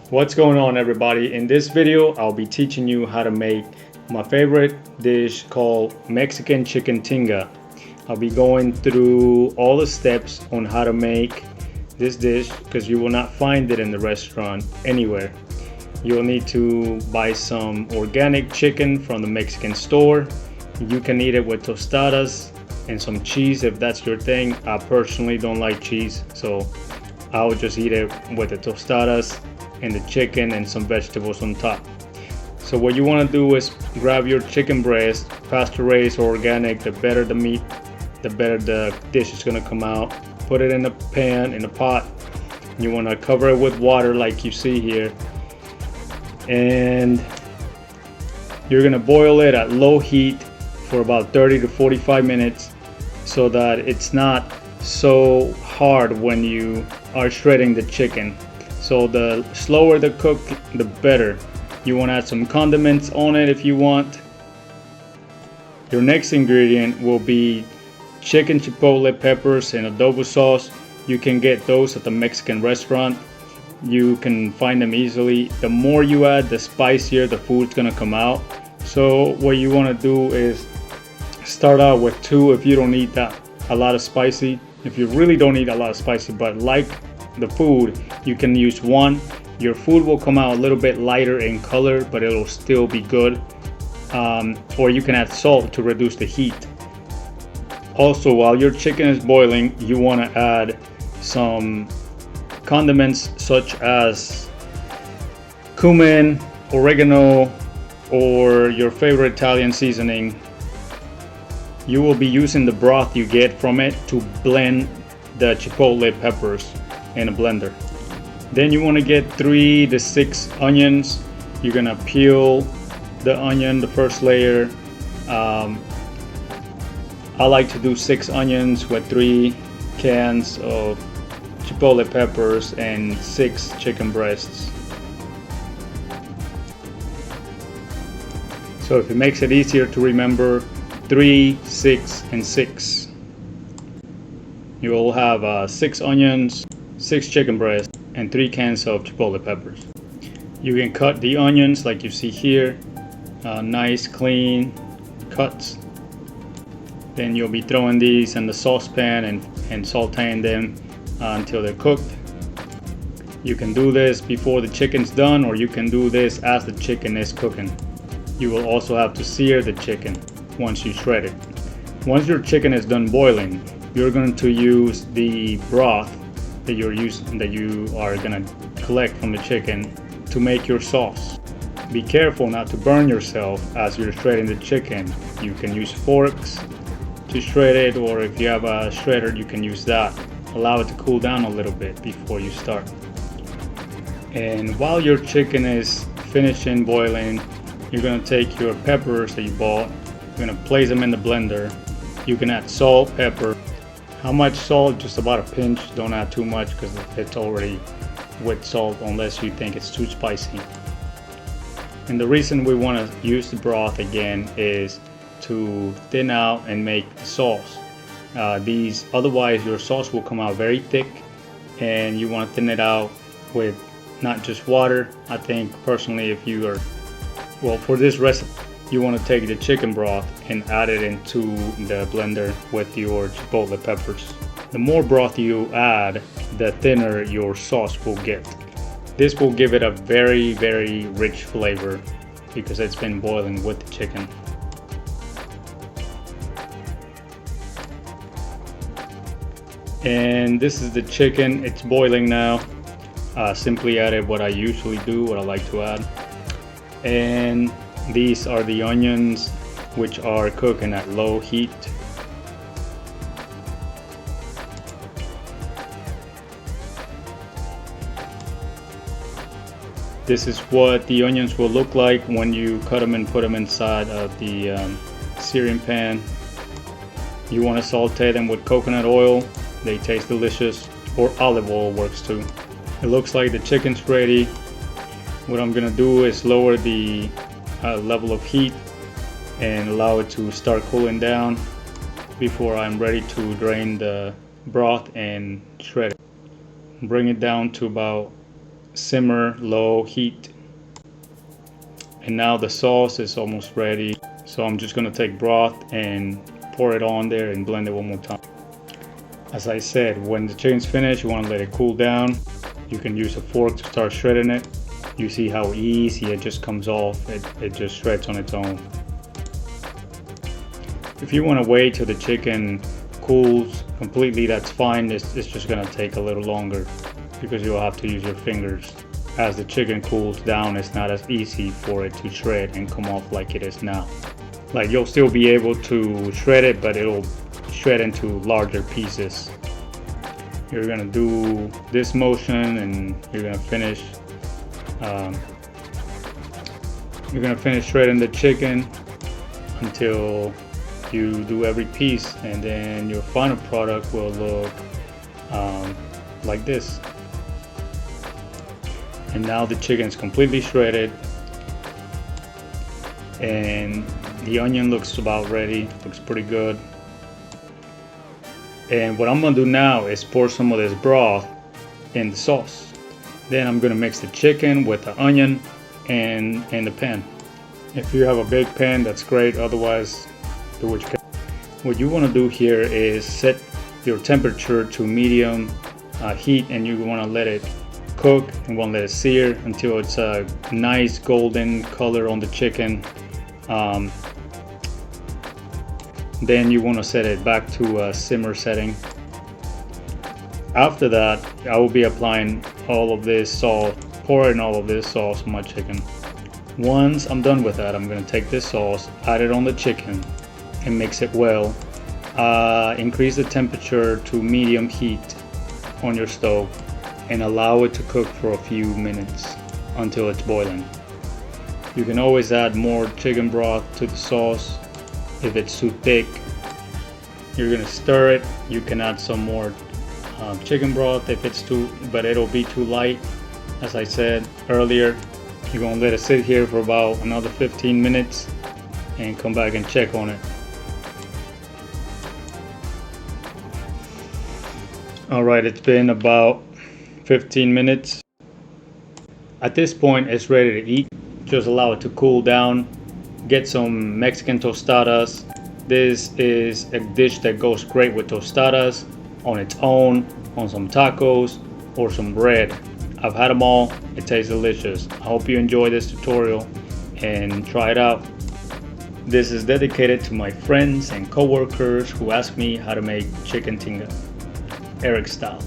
What's going on, everybody? In this video I'll be teaching you how to make my favorite dish called Mexican chicken tinga. I'll be going through all the steps on how to make this dish because you will not find it in the restaurant anywhere. You'll need to buy some organic chicken from the Mexican store. You can eat it with tostadas and some cheese if that's your thing. I personally don't like cheese, so I would just eat it with the tostadas and the chicken and some vegetables on top. So what you want to do is grab your chicken breast, pasture raised or organic. The better the meat, the better the dish is going to come out. Put it in a pan, in a pot. You want to cover it with water like you see here, and you're going to boil it at low heat for about 30 to 45 minutes so that it's not so hard when you are shredding the chicken. So the slower the cook, the better. You want to add some condiments on it if you want. Your next ingredient will be chicken chipotle peppers and adobo sauce. You can get those at the Mexican restaurant. You can find them easily. The more you add, the spicier the food's gonna come out. So what you want to do is start out with 2 if you don't need that a lot of spicy. If you really don't need a lot of spicy but like the food, you can use 1. Your food will come out a little bit lighter in color, but it'll still be good. Or you can add salt to reduce the heat. Also, while your chicken is boiling, you want to add some condiments such as cumin, oregano, or your favorite Italian seasoning. You will be using the broth you get from it to blend the chipotle peppers in a blender. Then you want to get 3 to 6 onions. You're gonna peel the onion, the first layer. I like to do 6 onions with 3 cans of chipotle peppers and 6 chicken breasts. So if it makes it easier to remember, 3, 6, and 6. You will have 6 onions, 6 chicken breasts, and 3 cans of chipotle peppers. You can cut the onions like you see here, nice clean cuts. Then you'll be throwing these in the saucepan and sauteing them until they're cooked. You can do this before the chicken's done, or you can do this as the chicken is cooking. You will also have to sear the chicken once you shred it. Once your chicken is done boiling, you're going to use the broth that you are going to collect from the chicken to make your sauce. Be careful not to burn yourself as you're shredding the chicken. You can use forks to shred it, or if you have a shredder, you can use that. Allow it to cool down a little bit before you start. And while your chicken is finishing boiling, you're going to take your peppers that you bought. You're going to place them in the blender. You can add salt, pepper. How much salt? Just about a pinch. Don't add too much because it's already with salt unless you think it's too spicy. And the reason we want to use the broth again is to thin out and make the sauce. Otherwise your sauce will come out very thick, and you want to thin it out with not just water. I think personally, if you are, well, for this recipe, you want to take the chicken broth and add it into the blender with your chipotle peppers. The more broth you add, the thinner your sauce will get. This will give it a very, very rich flavor because it's been boiling with the chicken. And this is the chicken. It's boiling now. Simply added what I usually do, what I like to add. And these are the onions, which are cooking at low heat. This is what the onions will look like when you cut them and put them inside of the searing pan. You want to saute them with coconut oil. They taste delicious, or olive oil works too. It looks like the chicken's ready. What I'm gonna do is lower the level of heat and allow it to start cooling down before I'm ready to drain the broth and shred it. Bring it down to about simmer low heat. And now the sauce is almost ready. So I'm just gonna take broth and pour it on there and blend it one more time. As I said, when the chicken's finished, you wanna let it cool down. You can use a fork to start shredding it. You see how easy it just comes off. It just shreds on its own. If you wanna wait till the chicken cools completely, that's fine. It's just gonna take a little longer because you'll have to use your fingers. As the chicken cools down, it's not as easy for it to shred and come off like it is now. Like, you'll still be able to shred it, but it'll shred into larger pieces. You're gonna do this motion and you're gonna finish shredding the chicken until you do every piece, and then your final product will look like this. And now the chicken is completely shredded and the onion looks about ready, looks pretty good. And what I'm gonna do now is pour some of this broth in the sauce. Then I'm gonna mix the chicken with the onion and the pan. If you have a big pan, that's great, otherwise do what you can. What you wanna do here is set your temperature to medium heat, and you wanna let it cook and want to let it sear until it's a nice golden color on the chicken. Then you want to set it back to a simmer setting. After that, I will be applying all of this sauce, pouring all of this sauce on my chicken. Once I'm done with that, I'm going to take this sauce, add it on the chicken and mix it well. Increase the temperature to medium heat on your stove and allow it to cook for a few minutes until it's boiling. You can always add more chicken broth to the sauce if it's too thick. You're gonna stir it. You can add some more chicken broth if it's but it'll be too light. As I said earlier, you're gonna let it sit here for about another 15 minutes and come back and check on it. All right, it's been about 15 minutes. At this point, it's ready to eat. Just allow it to cool down. Get some Mexican tostadas. This is a dish that goes great with tostadas on its own, on some tacos, or some bread. I've had them all. It tastes delicious. I hope you enjoy this tutorial and try it out. This is dedicated to my friends and coworkers who ask me how to make chicken tinga, Eric style.